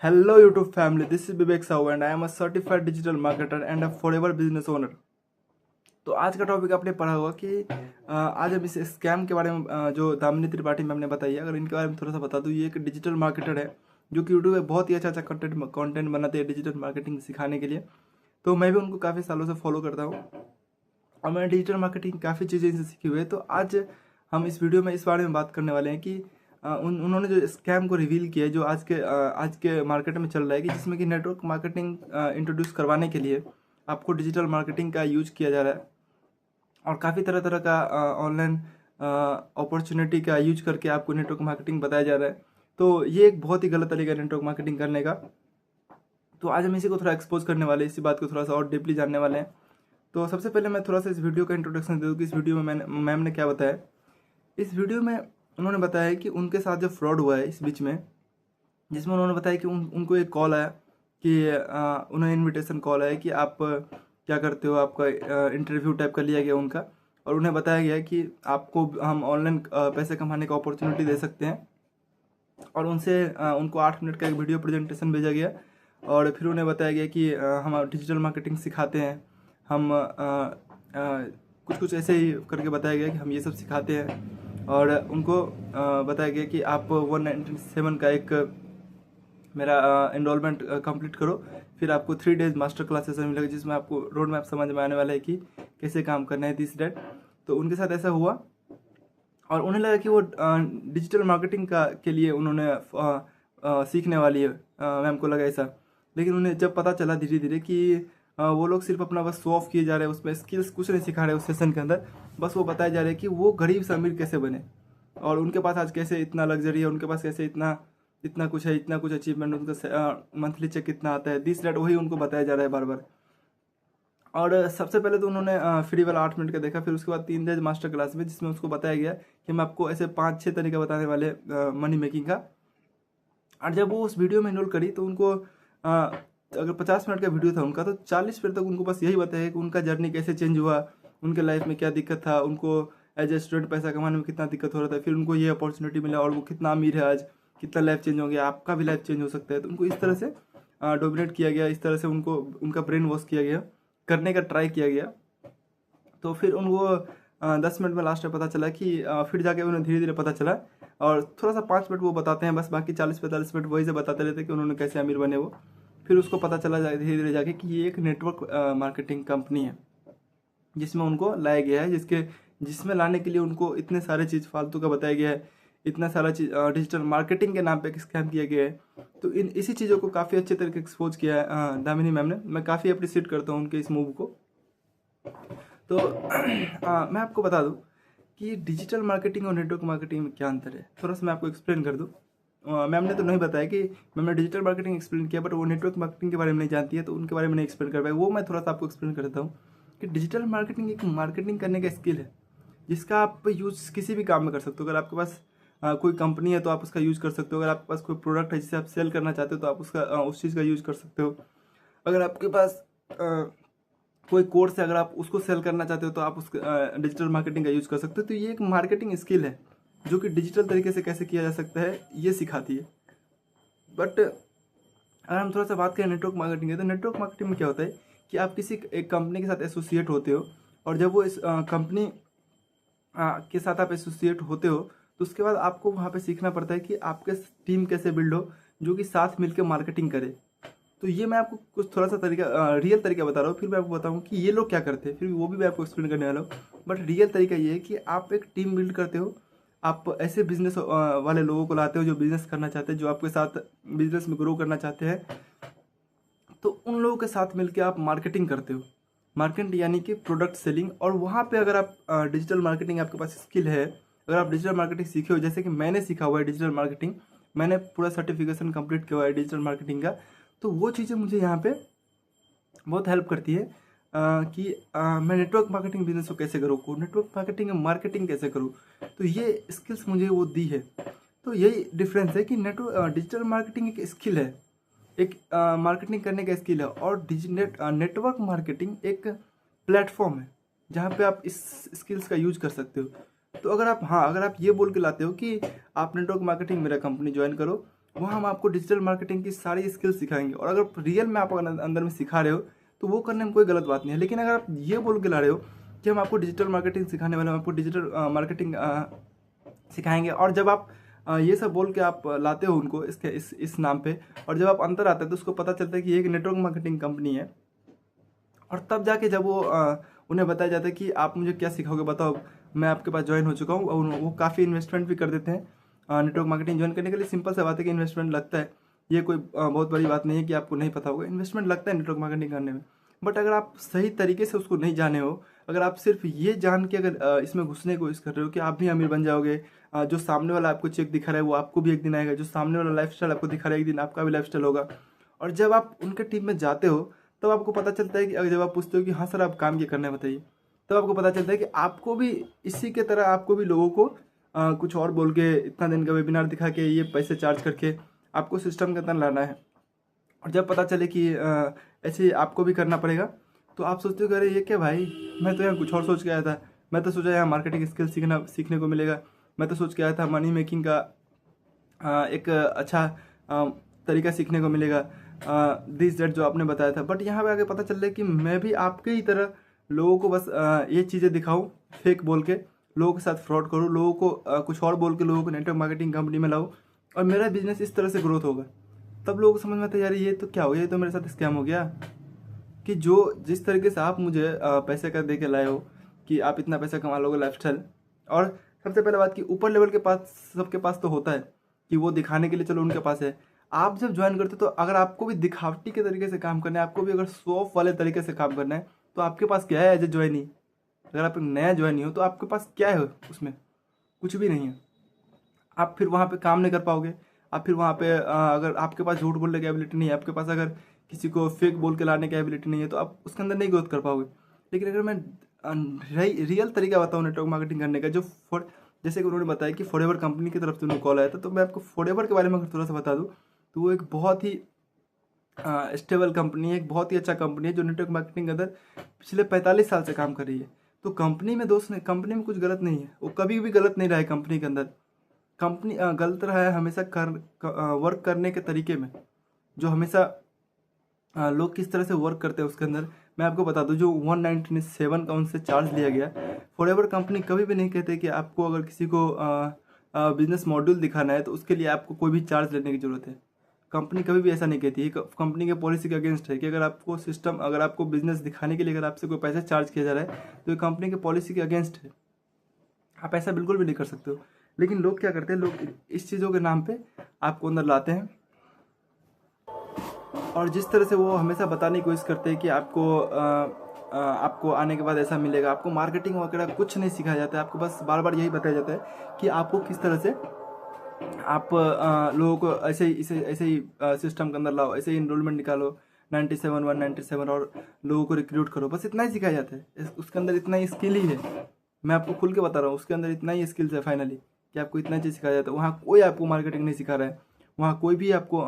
Hello YouTube family, this is Vivek Sahu and I am a certified digital marketer and a forever business owner। तो आज का topic आपने पढ़ा होगा कि आज हम इस स्कैम के बारे में जो दामिनी त्रिपाठी मैम ने बताई है, अगर इनके बारे में थोड़ा सा बता दूँ। ये एक डिजिटल मार्केटर है जो कि यूट्यूब पे बहुत ही अच्छा कंटेंट बनाते हैं डिजिटल मार्केटिंग सिखाने के लिए। तो मैं भी उनको काफ़ी सालों से फॉलो करता हूँ और मैंने डिजिटल मार्केटिंग काफ़ी चीज़ें इनसे सीखी हुई है। तो आज हम इस वीडियो में इस बारे में बात करने वाले हैं कि उन्होंने जो स्कैम को रिवील किया है जो आज के मार्केट में चल रहा है, कि जिसमें कि नेटवर्क मार्केटिंग इंट्रोड्यूस करवाने के लिए आपको डिजिटल मार्केटिंग का यूज किया जा रहा है और काफ़ी तरह तरह का ऑनलाइन अपॉर्चुनिटी का यूज करके आपको नेटवर्क मार्केटिंग बताया जा रहा है। तो ये एक बहुत ही गलत तरीका है नेटवर्क मार्केटिंग करने का। तो आज हम इसी को थोड़ा एक्सपोज करने वाले हैं, इसी बात को थोड़ा सा और डीपली जानने वाले हैं। तो सबसे पहले मैं थोड़ा सा इस वीडियो का इंट्रोडक्शन दे दूँ कि इस वीडियो में मैम ने क्या बताया। इस वीडियो में उन्होंने बताया कि उनके साथ जो फ्रॉड हुआ है इस बीच में, जिसमें उन्होंने बताया कि उनको एक कॉल आया कि उन्हें इनविटेशन कॉल आया कि आप क्या करते हो, आपका इंटरव्यू टाइप का लिया गया उनका, और उन्हें बताया गया कि आपको हम ऑनलाइन पैसे कमाने का अपॉर्चुनिटी दे सकते हैं। और उनसे उनको 8 मिनट का एक वीडियो प्रेजेंटेशन भेजा गया और फिर उन्हें बताया गया कि हम डिजिटल मार्केटिंग सिखाते हैं, हम कुछ कुछ ऐसे ही करके बताया गया कि हम ये सब सिखाते हैं। और उनको बताया गया कि आप 197 का एक मेरा एनरोलमेंट कंप्लीट करो, फिर आपको 3 डेज मास्टर क्लास सेशन मिलेगा जिसमें आपको रोड मैप समझ में आने वाला है कि कैसे काम करना है दिस डेट। तो उनके साथ ऐसा हुआ और उन्हें लगा कि वो डिजिटल मार्केटिंग के लिए उन्होंने सीखने वाली है, मैम को लगा ऐसा। लेकिन उन्हें जब पता चला धीरे धीरे कि वो लोग सिर्फ अपना बस शो ऑफ किए जा रहे हैं, उसमें स्किल्स कुछ नहीं सिखा रहे उस सेशन के अंदर, बस वो बताए जा रहे हैं कि वो गरीब से अमीर कैसे बने और उनके पास आज कैसे इतना लग्जरी है, उनके पास कैसे इतना इतना कुछ है, इतना कुछ अचीवमेंट, उनका मंथली चेक कितना आता है, दिस डेट वही उनको बताया जा रहा है बार बार। और सबसे पहले तो उन्होंने फ्री वाला 8 मिनट का देखा, फिर उसके बाद 3 डेज मास्टर क्लास में जिसमें उसको बताया गया कि हम आपको ऐसे 5-6 तरीके बताने वाले मनी मेकिंग का। और जब वो उस वीडियो में इनरोल करी तो उनको अगर 50 मिनट का वीडियो था उनका, तो 40 मिनट तक उनको बस यही बताया कि उनका जर्नी कैसे चेंज हुआ, उनके लाइफ में क्या दिक्कत था, उनको एज ए स्टूडेंट पैसा कमाने में कितना दिक्कत हो रहा था, फिर उनको ये अपॉर्चुनिटी मिला और वो कितना अमीर है आज, कितना लाइफ चेंज हो गया, आपका भी लाइफ चेंज हो सकता है। तो उनको इस तरह से डोमिनेट किया गया, इस तरह से उनको उनका ब्रेन वॉश किया गया, करने का ट्राई किया गया। तो फिर उनको 10 मिनट में लास्ट में पता चला कि फिर जाके उन्हें धीरे धीरे पता चला और थोड़ा सा 5 मिनट वो बताते हैं बस, बाकी 40-45 मिनट वही से बताते रहते कि उन्होंने कैसे अमीर बने वो। फिर उसको पता चला धीरे धीरे जाके कि ये एक नेटवर्क मार्केटिंग कंपनी है जिसमें उनको लाया गया है, जिसमें लाने के लिए उनको इतने सारे चीज़ फालतू का बताया गया है, इतना सारा चीज़ डिजिटल मार्केटिंग के नाम पे स्कैम किया गया है। तो इसी चीज़ों को काफ़ी अच्छे तरीके से एक्सपोज किया है दामिनी मैम ने। मैं काफ़ी अप्रिशिएट करता हूँ उनके इस मूव को। तो मैं आपको बता दूं कि डिजिटल मार्केटिंग और नेटवर्क मार्केटिंग में क्या अंतर है, थोड़ा सा मैं आपको एक्सप्लेन कर दूं। मैम ने तो नहीं बताया कि मैम ने डिजिटल मार्केटिंग एक्सप्लेन किया, बट वो नेटवर्क मार्केटिंग के बारे में नहीं जानती है तो उनके बारे में नहीं एक्सप्लेन कर पाए। वो मैं थोड़ा सा आपको एक्सप्लेन कर देता हूँ कि डिजिटल मार्केटिंग एक मार्केटिंग करने का स्किल है जिसका आप यूज़ किसी भी काम में कर सकते हो। अगर आपके पास कोई कंपनी है तो आप उसका यूज़ कर सकते हो, अगर आपके पास कोई प्रोडक्ट है जिसे आप सेल करना चाहते हो तो आप उस चीज़ का यूज़ कर सकते हो, अगर आपके पास कोई कोर्स है अगर आप उसको सेल करना चाहते हो तो आप उस डिजिटल मार्केटिंग का यूज कर सकते हो। तो ये एक मार्केटिंग स्किल है जो कि डिजिटल तरीके से कैसे किया जा सकता है ये सिखाती है। बट अगर हम थोड़ा सा बात करें नेटवर्क मार्केटिंग है, तो नेटवर्क मार्केटिंग में क्या होता है कि आप किसी एक कंपनी के साथ एसोसिएट होते हो और जब वो इस कंपनी के साथ आप एसोसिएट होते हो तो उसके बाद आपको वहाँ पे सीखना पड़ता है कि आपके टीम कैसे बिल्ड हो जो कि साथ मिलकर मार्केटिंग करे। तो ये मैं आपको कुछ थोड़ा सा तरीका रियल तरीका बता रहा हूँ, फिर मैं आपको बताऊँ कि ये लोग क्या करते हैं, फिर वो भी मैं आपको एक्सप्लेन करने वाला हूँ। बट रियल तरीका ये है कि आप एक टीम बिल्ड करते हो, आप ऐसे बिजनेस वाले लोगों को लाते हो जो बिजनेस करना चाहते हैं, जो आपके साथ बिजनेस में ग्रो करना चाहते हैं। तो उन लोगों के साथ मिलकर आप मार्केटिंग करते हो, मार्केटिंग यानी कि प्रोडक्ट सेलिंग। और वहाँ पे अगर आप डिजिटल मार्केटिंग आपके पास स्किल है, अगर आप डिजिटल मार्केटिंग सीखे हो, जैसे कि मैंने सीखा हुआ है डिजिटल मार्केटिंग, मैंने पूरा सर्टिफिकेशन कंप्लीट किया हुआ है डिजिटल मार्केटिंग का, तो वो चीज़ें मुझे यहाँ पे बहुत हेल्प करती है कि मैं नेटवर्क मार्केटिंग बिजनेस को कैसे करूँ, नेटवर्क मार्केटिंग मार्केटिंग कैसे करूँ। तो ये स्किल्स मुझे वो दी है। तो यही डिफरेंस है कि डिजिटल मार्केटिंग एक स्किल है, एक मार्केटिंग करने का स्किल है, और नेटवर्क मार्केटिंग एक प्लेटफॉर्म है जहाँ पे आप इस स्किल्स का यूज कर सकते हो। तो अगर आप ये बोल के लाते हो कि आप नेटवर्क मार्केटिंग मेरा कंपनी ज्वाइन करो वहाँ हम आपको डिजिटल मार्केटिंग की सारी स्किल्स सिखाएंगे। और अगर रियल में आप अंदर में सिखा रहे हो तो वो करने में कोई गलत बात नहीं है। लेकिन अगर आप ये बोल के ला रहे हो कि हम आपको डिजिटल मार्केटिंग सिखाने वाले, हम आपको डिजिटल मार्केटिंग सिखाएंगे, और जब आप ये सब बोल के आप लाते हो उनको इसके इस नाम पे, और जब आप अंतर आता है तो उसको पता चलता है कि ये एक नेटवर्क मार्केटिंग कंपनी है, और तब जाके जब वो उन्हें बताया जाता है कि आप मुझे क्या सिखाओगे बताओ, मैं आपके पास ज्वाइन हो चुका हूँ, और वो काफ़ी इन्वेस्टमेंट भी कर देते हैं नेटवर्क मार्केटिंग ज्वाइन करने के लिए। सिंपल सा बात है कि इन्वेस्टमेंट लगता है, ये कोई बहुत बड़ी बात नहीं है कि आपको नहीं पता होगा, इन्वेस्टमेंट लगता है नेटवर्क मार्केटिंग करने में। बट अगर आप सही तरीके से उसको नहीं जाने हो, अगर आप सिर्फ ये जान के अगर इसमें घुसने की कोशिश कर रहे हो कि आप भी अमीर बन जाओगे, जो सामने वाला आपको चेक दिखा रहा है वो आपको भी एक दिन आएगा, जो सामने वाला लाइफस्टाइल आपको दिखा रहा है एक दिन आपका भी लाइफस्टाइल होगा। और जब आप उनके टीम में जाते हो तब आपको पता चलता है कि अगर जब आप पूछते हो कि हाँ सर आप काम क्या करना है बताइए, तब आपको पता चलता है कि आपको भी इसी के तरह आपको भी लोगों को कुछ और बोल के इतना दिन का वेबिनार दिखा के ये पैसे चार्ज करके आपको सिस्टम के अंदर लाना है। और जब पता चले कि ऐसे आपको भी करना पड़ेगा तो आप सोचते हो कि अरे ये क्या भाई, मैं तो यहाँ कुछ और सोच के आया था, मैं तो सोचा यहाँ मार्केटिंग स्किल सीखने को मिलेगा, मैं तो सोच के आया था मनी मेकिंग का एक अच्छा तरीका सीखने को मिलेगा, दिस दैट जो आपने बताया था। बट यहाँ पे आके पता चल रहा है कि मैं भी आपके ही तरह लोगों को बस ये चीज़ें दिखाऊं, फेक बोल के लोगों के साथ फ्रॉड करूँ, लोगों को कुछ और बोल के लोगों को नेटवर्क मार्केटिंग कंपनी में लाऊं, और मेरा बिजनेस इस तरह से ग्रोथ होगा। तब लोगों को समझ में आता है यार ये तो क्या हो गया, ये तो मेरे साथ स्कैम हो गया। कि जो जिस तरीके से आप मुझे पैसे का दे के लाए हो कि आप इतना पैसा कमा लोगे लाइफस्टाइल, और सबसे पहले बात कि ऊपर लेवल के पास सबके पास तो होता है कि वो दिखाने के लिए चलो उनके पास है। आप जब ज्वाइन करते हो तो अगर आपको भी दिखावटी के तरीके से काम करना है, आपको भी अगर शो ऑफ वाले तरीके से काम करना है, तो आपके पास क्या है एज ए ज्वाइनी? अगर आप एक नया ज्वाइनी हो तो आपके पास क्या है उसमें? कुछ भी नहीं है। आप फिर वहाँ पे काम नहीं कर पाओगे। आप फिर वहाँ पे अगर आपके पास झूठ बोलने की एबिलिटी नहीं है, आपके पास अगर किसी को फेक बोल के लाने की एबिलिटी नहीं है, तो आप उसके अंदर नहीं ग्रोथ कर पाओगे। लेकिन अगर मैं रियल तरीका बताऊँ नेटवर्क मार्केटिंग करने का, जो फॉर जैसे कि उन्होंने बताया कि फॉरएवर कंपनी की तरफ से उन्हें कॉल आया था, तो मैं आपको फॉरएवर के बारे में अगर थोड़ा सा बता दूँ तो वो एक बहुत ही स्टेबल कंपनी है, एक बहुत ही अच्छा कंपनी है जो नेटवर्क मार्केटिंग के अंदर पिछले 45 साल से काम कर रही है। तो कंपनी में दोस्त नहीं, कंपनी में कुछ गलत नहीं है, वो कभी भी गलत नहीं रहा है कंपनी के अंदर। कंपनी गलत रहा है हमेशा वर्क करने के तरीके में, जो हमेशा लोग किस तरह से वर्क करते हैं उसके अंदर। मैं आपको बता दूं, जो 197 का उनसे चार्ज लिया गया, फॉरएवर कंपनी कभी भी नहीं कहते कि आपको अगर किसी को बिजनेस मॉड्यूल दिखाना है तो उसके लिए आपको कोई भी चार्ज लेने की जरूरत है। कंपनी कभी भी ऐसा नहीं कहती है। कंपनी के पॉलिसी के अगेंस्ट है कि अगर आपको अगर आपको बिजनेस दिखाने के लिए अगर आपसे कोई पैसा चार्ज किया जा रहा है तो ये कंपनी के पॉलिसी के अगेंस्ट है, आप ऐसा बिल्कुल भी नहीं कर सकते हो। लेकिन लोग क्या करते हैं, लोग इस चीज़ों के नाम पे आपको अंदर लाते हैं, और जिस तरह से वो हमेशा बताने की कोशिश करते हैं कि आपको आने के बाद ऐसा मिलेगा, आपको मार्केटिंग वगैरह कुछ नहीं सिखाया जाता है। आपको बस बार बार यही बताया जाता है कि आपको किस तरह से आप लोगों को ऐसे ही सिस्टम के अंदर लाओ, ऐसे ही इनरोलमेंट निकालो 97 197 और लोगों को रिक्रूट करो, बस इतना ही सिखाया जाता है। उसके अंदर इतना ही स्किल ही है, मैं आपको खुल के बता रहा हूँ, उसके अंदर इतना ही स्किल्स है फाइनली कि आपको इतना चीज़ सिखाया जाता है। वहाँ कोई आपको मार्केटिंग नहीं सिखा रहा है, वहाँ कोई भी आपको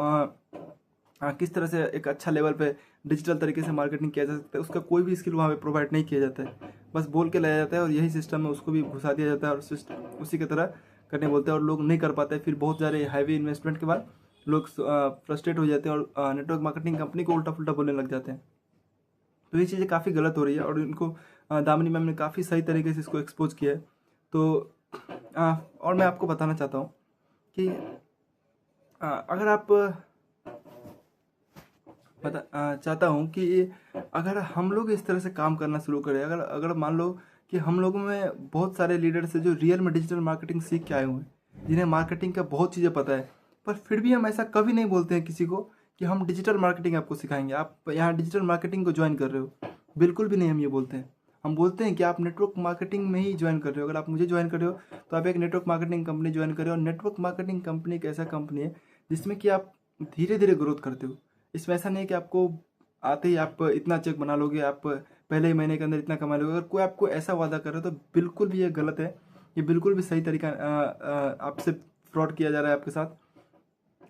किस तरह से एक अच्छा लेवल पे डिजिटल तरीके से मार्केटिंग किया जा सकता है उसका कोई भी स्किल वहाँ पे प्रोवाइड नहीं किया जाता है। बस बोल के लाया जाता है और यही सिस्टम में उसको भी घुसा दिया जाता है और सिस्टम उसी की तरह करने बोलते हैं और लोग नहीं कर पाते। फिर बहुत सारे हैवी इन्वेस्टमेंट के बाद लोग फ्रस्ट्रेट हो जाते हैं और नेटवर्क मार्केटिंग कंपनी को उल्टा पुल्टा बोलने लग जाते हैं। तो ये चीज़ें काफ़ी गलत हो रही है और इनको दामिनी मैम ने काफ़ी सही तरीके से इसको एक्सपोज किया है। तो और मैं आपको बताना चाहता हूँ कि अगर आप चाहता हूँ कि अगर हम लोग इस तरह से काम करना शुरू करें, अगर मान लो कि हम लोगों में बहुत सारे लीडर्स हैं जो रियल में डिजिटल मार्केटिंग सीख के आए हुए हैं, जिन्हें मार्केटिंग का बहुत चीज़ें पता है, पर फिर भी हम ऐसा कभी नहीं बोलते हैं किसी को कि हम डिजिटल मार्केटिंग आपको सिखाएंगे, आप यहाँ डिजिटल मार्केटिंग को ज्वाइन कर रहे हो। बिल्कुल भी नहीं हम ये बोलते हैं। हम बोलते हैं कि आप नेटवर्क मार्केटिंग में ही ज्वाइन कर रहे हो। अगर आप मुझे ज्वाइन कर रहे हो तो आप एक नेटवर्क मार्केटिंग कंपनी ज्वाइन कर रहे हो। और नेटवर्क मार्केटिंग कंपनी एक ऐसा कंपनी है जिसमें कि आप धीरे धीरे ग्रोथ करते हो। इसमें ऐसा नहीं है कि आपको आते ही आप इतना चेक बना लोगे, आप पहले ही महीने के अंदर इतना कमा लोगे। अगर कोई आपको ऐसा वादा कर रहा है तो बिल्कुल भी ये गलत है, ये बिल्कुल भी सही तरीका आपसे फ्रॉड किया जा रहा है आपके साथ,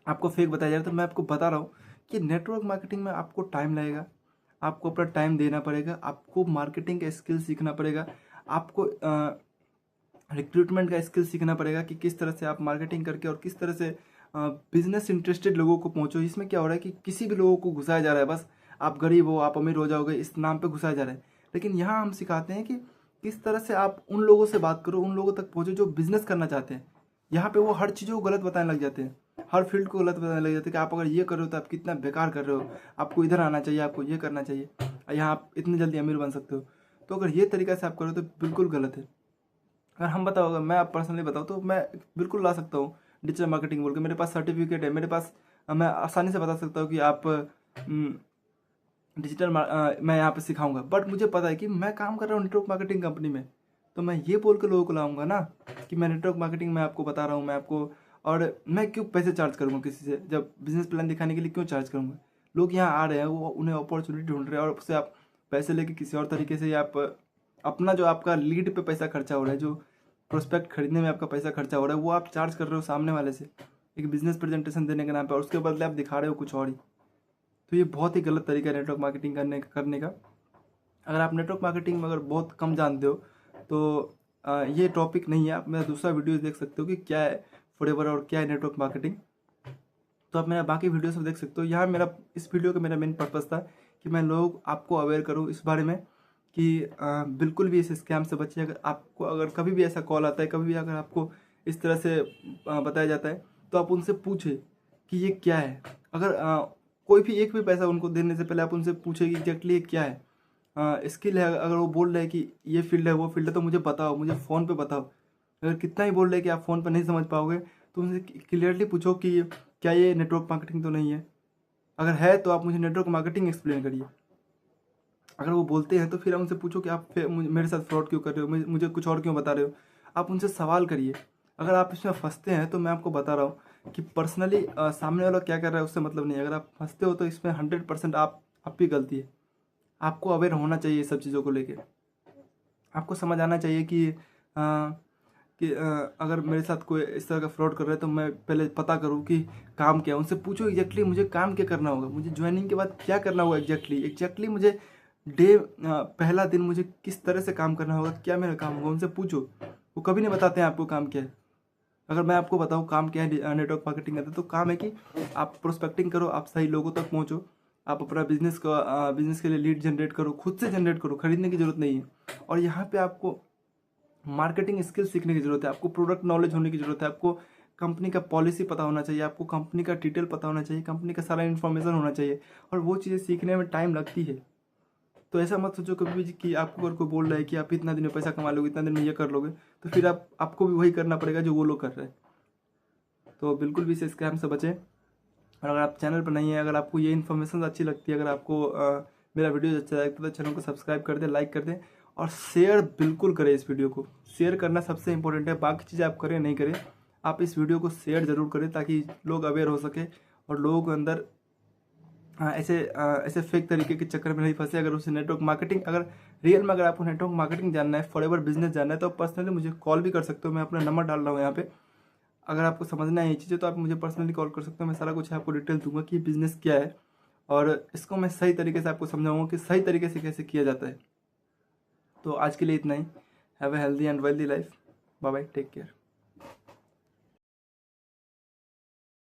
आपको फेक बताया जा रहा है। तो मैं आपको बता रहा हूँ कि नेटवर्क मार्केटिंग में आपको टाइम लगेगा, आपको अपना टाइम देना पड़ेगा, आपको मार्केटिंग का स्किल सीखना पड़ेगा, आपको रिक्रूटमेंट का स्किल सीखना पड़ेगा कि किस तरह से आप मार्केटिंग करके और किस तरह से बिजनेस इंटरेस्टेड लोगों को पहुंचो। इसमें क्या हो रहा है कि किसी भी लोगों को घुसाया जा रहा है, बस आप गरीब हो, आप अमीर हो जाओगे, इस नाम पे घुसाया जा रहा है। लेकिन यहाँ हम सिखाते हैं कि किस तरह से आप उन लोगों से बात करो, उन लोगों तक पहुंचो जो बिजनेस करना चाहते हैं। यहाँ पे वो हर चीज़ों को गलत बताने लग जाते हैं, हर फील्ड को गलत बताने लग जाते हैं कि आप अगर ये कर रहे हो तो आप कितना बेकार कर रहे हो, आपको इधर आना चाहिए, आपको ये करना चाहिए, यहाँ आप इतनी जल्दी अमीर बन सकते हो। तो अगर ये तरीका से आप करो तो बिल्कुल गलत है। अगर हम बताओ, अगर मैं आप पर्सनली बताऊँ तो मैं बिल्कुल ला सकता हूँ डिजिटल मार्केटिंग बोल के, मेरे पास सर्टिफिकेट है, मेरे पास मैं आसानी से बता सकता हूँ कि आप मैं यहाँ पे सिखाऊंगा। बट मुझे पता है कि मैं काम कर रहा हूँ नेटवर्क मार्केटिंग कंपनी में, तो मैं ये बोल के लोगों को लाऊंगा ना कि मैं नेटवर्क मार्केटिंग में आपको बता रहा हूँ, मैं आपको, और मैं क्यों पैसे चार्ज करूँगा किसी से, जब बिजनेस प्लान दिखाने के लिए क्यों चार्ज करूँगा। लोग यहाँ आ रहे हैं, वो उन्हें अपॉर्चुनिटी ढूंढ रहे हैं, और उससे आप पैसे लेके किसी और तरीके से आप अपना जो आपका लीड पे पैसा खर्चा हो रहा है, जो प्रोस्पेक्ट खरीदने में आपका पैसा खर्चा हो रहा है, वो आप चार्ज कर रहे हो सामने वाले से एक बिजनेस प्रेजेंटेशन देने के नाम पे, और उसके बदले आप दिखा रहे हो कुछ और ही। तो ये बहुत ही गलत तरीका है नेटवर्क मार्केटिंग करने का। अगर आप नेटवर्क मार्केटिंग में अगर बहुत कम जानते हो तो ये टॉपिक नहीं है, आप मेरा दूसरा वीडियो देख सकते हो कि क्या है फॉरएवर और क्या है नेटवर्क मार्केटिंग, तो आप मेरा बाकी वीडियो सब देख सकते हो। यहाँ मेरा इस वीडियो का मेरा मेन पर्पज़ था कि मैं लोग आपको अवेयर करूँ इस बारे में कि बिल्कुल भी इस स्कैम से बचिए। अगर आपको अगर कभी भी ऐसा कॉल आता है, कभी भी अगर आपको इस तरह से बताया जाता है, तो आप उनसे पूछे कि ये क्या है। अगर कोई भी एक भी पैसा उनको देने से पहले आप उनसे पूछे कि एग्जैक्टली ये क्या है, स्किल है। अगर वो बोल रहे हैं कि ये फील्ड है, वो फील्ड है, तो मुझे बताओ, मुझे फ़ोन पे बताओ। अगर कितना ही बोल रहे हैं कि आप फ़ोन पे नहीं समझ पाओगे, तो उनसे क्लियरली पूछो कि क्या ये नेटवर्क मार्केटिंग तो नहीं है। अगर है तो आप मुझे नेटवर्क मार्केटिंग एक्सप्लेन करिए। अगर वो बोलते हैं तो फिर आप उनसे पूछो कि आप मेरे साथ फ्रॉड क्यों कर रहे हो, मुझे कुछ और क्यों बता रहे हो। आप उनसे सवाल करिए। अगर आप इसमें फंसते हैं तो मैं आपको बता रहा हूँ कि पर्सनली सामने वाला क्या कर रहा है उससे मतलब नहीं है। अगर आप फंसते हो तो इसमें 100% आपकी गलती है। आपको अवेयर होना चाहिए सब चीज़ों को लेके। आपको समझ आना चाहिए कि अगर मेरे साथ कोई इस तरह का फ्रॉड कर रहा है तो मैं पहले पता करूं कि काम क्या है। उनसे पूछो एग्जैक्टली मुझे काम क्या करना होगा, मुझे ज्वाइनिंग के बाद क्या करना होगा, एग्जैक्टली मुझे पहला दिन मुझे किस तरह से काम करना होगा, क्या मेरा काम होगा। उनसे पूछो, वो कभी नहीं बताते हैं आपको काम क्या है। अगर मैं आपको बताऊँ काम क्या है नेटवर्क मार्केटिंग का, तो काम है कि आप प्रोस्पेक्टिंग करो, आप सही लोगों तक पहुँचो, आप अपना बिजनेस के लिए लीड जनरेट करो, खुद से जनरेट करो, खरीदने की जरूरत नहीं है। और यहाँ पे आपको मार्केटिंग स्किल सीखने की जरूरत है, आपको प्रोडक्ट नॉलेज होने की जरूरत है, आपको कंपनी का पॉलिसी पता होना चाहिए, आपको कंपनी का डिटेल पता होना चाहिए, कंपनी का सारा इन्फॉर्मेशन होना चाहिए। और वो चीज़ें सीखने में टाइम लगती है। तो ऐसा मत सोचो कभी भी कि आपको अगर कोई बोल रहा है कि आप इतना दिन में पैसा कमा लोगे, इतना दिन में ये कर लोगे, तो फिर आपको भी वही करना पड़ेगा जो वो लोग कर रहे हैं। तो बिल्कुल भी इस स्कैम से बचें। और अगर आप चैनल पर नहीं है, अगर आपको ये इन्फॉर्मेशन अच्छी लगती है, अगर आपको मेरा वीडियो अच्छा लगता है तो चैनल को सब्सक्राइब कर दें, लाइक कर दें, और शेयर बिल्कुल करें। इस वीडियो को शेयर करना सबसे इंपॉर्टेंट है। बाकी चीज़ें आप करें नहीं करें, आप इस वीडियो को शेयर ज़रूर करें ताकि लोग अवेयर हो सके और लोगों के अंदर ऐसे फेक तरीके के चक्कर में नहीं फंसे। अगर उसे नेटवर्क मार्केटिंग, अगर रियल में अगर आपको नेटवर्क मार्केटिंग जानना है, फॉरएवर बिजनेस जानना है, तो पर्सनली मुझे कॉल भी कर सकते हो। मैं अपना नंबर डाल रहा हूँ यहाँ पे। अगर आपको समझना है ये चीज़ें तो आप मुझे पर्सनली कॉल कर सकते हो। मैं सारा कुछ आपको डिटेल दूंगा कि बिज़नेस क्या है, और इसको मैं सही तरीके से आपको समझाऊंगा कि सही तरीके से कैसे किया जाता है। तो आज के लिए इतना ही। Have a healthy and wealthy life. Bye bye, take care.